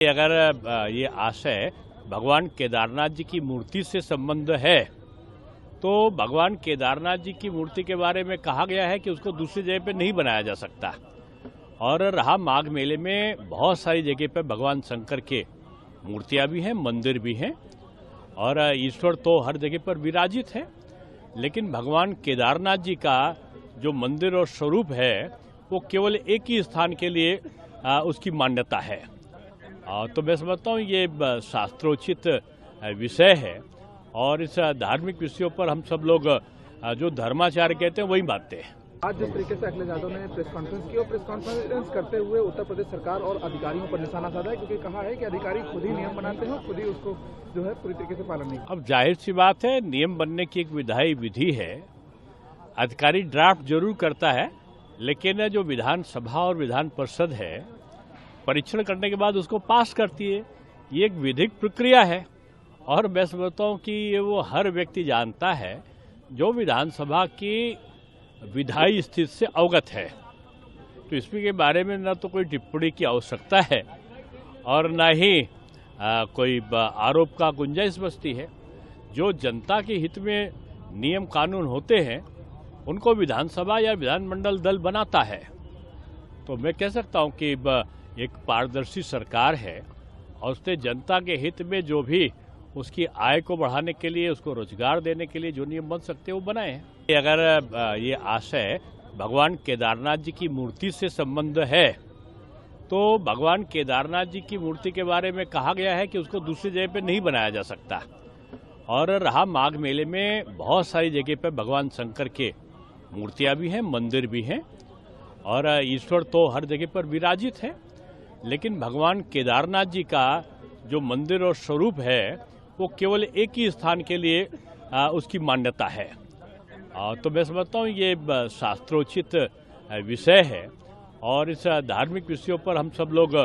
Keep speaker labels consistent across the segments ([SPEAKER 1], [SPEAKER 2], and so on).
[SPEAKER 1] अगर ये आशय भगवान केदारनाथ जी की मूर्ति से संबंध है तो भगवान केदारनाथ जी की मूर्ति के बारे में कहा गया है कि उसको दूसरी जगह पे नहीं बनाया जा सकता। और रहा माघ मेले में बहुत सारी जगह पे भगवान शंकर के मूर्तियां भी हैं, मंदिर भी हैं और ईश्वर तो हर जगह पर विराजित है, लेकिन भगवान केदारनाथ जी का जो मंदिर और स्वरूप है वो केवल एक ही स्थान के लिए उसकी मान्यता है। तो मैं समझता हूँ ये शास्त्रोचित विषय है और इस धार्मिक विषयों पर हम सब लोग जो धर्माचार्य कहते हैं वही मानते हैं।
[SPEAKER 2] आज जिस तरीके से अखिलेश यादव ने प्रेस कॉन्फ्रेंस की और प्रेस कॉन्फ्रेंस करते हुए उत्तर प्रदेश सरकार और अधिकारियों पर निशाना साधा है, क्योंकि कहा है कि अधिकारी खुद ही नियम बनाते हैं, खुद ही उसको जो है पूरी तरीके से पालन नहीं।
[SPEAKER 1] अब जाहिर सी बात है, नियम बनने की एक विधायी विधि है। अधिकारी ड्राफ्ट जरूर करता है, लेकिन जो विधानसभा और विधान परिषद है परीक्षण करने के बाद उसको पास करती है। ये एक विधिक प्रक्रिया है और मैं समझता हूँ कि ये वो हर व्यक्ति जानता है जो विधानसभा की विधायी स्थिति से अवगत है। तो इसमें के बारे में न तो कोई टिप्पणी की आवश्यकता है और न ही कोई आरोप का गुंजाइश बचती है। जो जनता के हित में नियम कानून होते हैं उनको विधानसभा या विधानमंडल दल बनाता है। तो मैं कह सकता हूँ कि एक पारदर्शी सरकार है और उसने जनता के हित में जो भी उसकी आय को बढ़ाने के लिए, उसको रोजगार देने के लिए जो नियम बन सकते हैं वो बनाए हैं। अगर ये आशय भगवान केदारनाथ जी की मूर्ति से संबंध है तो भगवान केदारनाथ जी की मूर्ति के बारे में कहा गया है कि उसको दूसरी जगह पे नहीं बनाया जा सकता। और रहा माघ मेले में बहुत सारी जगह पे भगवान शंकर के मूर्तियां भी हैं, मंदिर भी हैं और ईश्वर तो हर जगह पर विराजित है, लेकिन भगवान केदारनाथ जी का जो मंदिर और स्वरूप है वो केवल एक ही स्थान के लिए उसकी मान्यता है। तो मैं समझता हूँ ये शास्त्रोचित विषय है और इस धार्मिक विषयों पर हम सब लोग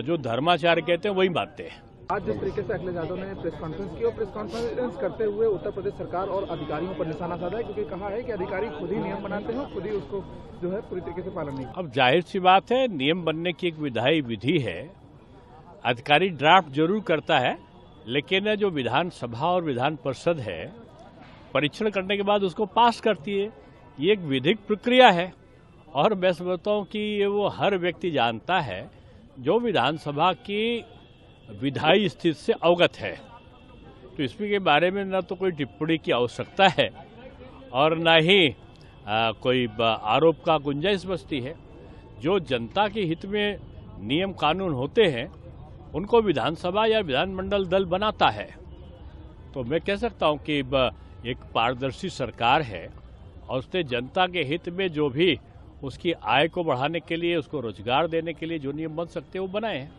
[SPEAKER 1] जो धर्माचार्य कहते हैं वही मानते हैं।
[SPEAKER 2] आज जिस तरीके से अखिलेश यादव ने प्रेस कॉन्फ्रेंस की और प्रेस कॉन्फ्रेंस करते हुए उत्तर प्रदेश सरकार और अधिकारियों पर निशाना साधा है, क्योंकि कहा है कि अधिकारी खुद ही नियम बनाते हैं, खुद ही उसको जो है पूरी तरीके से पालन नहीं।
[SPEAKER 1] अब जाहिर सी बात है, नियम बनने की एक विधायी विधि है। अधिकारी ड्राफ्ट जरूर करता है, लेकिन जो विधानसभा और विधान परिषद है परीक्षण करने के बाद उसको पास करती है। ये एक विधिक प्रक्रिया है और मैं समझता हूँ कि ये वो हर व्यक्ति जानता है जो विधानसभा की विधायी स्थिति से अवगत है। तो इसमें के बारे में न तो कोई टिप्पणी की आवश्यकता है और न ही कोई आरोप का गुंजाइश बचती है। जो जनता के हित में नियम कानून होते हैं उनको विधानसभा या विधानमंडल दल बनाता है। तो मैं कह सकता हूँ कि एक पारदर्शी सरकार है और उसने जनता के हित में जो भी उसकी आय को बढ़ाने के लिए, उसको रोजगार देने के लिए जो नियम बन सकते हैं वो बनाए हैं।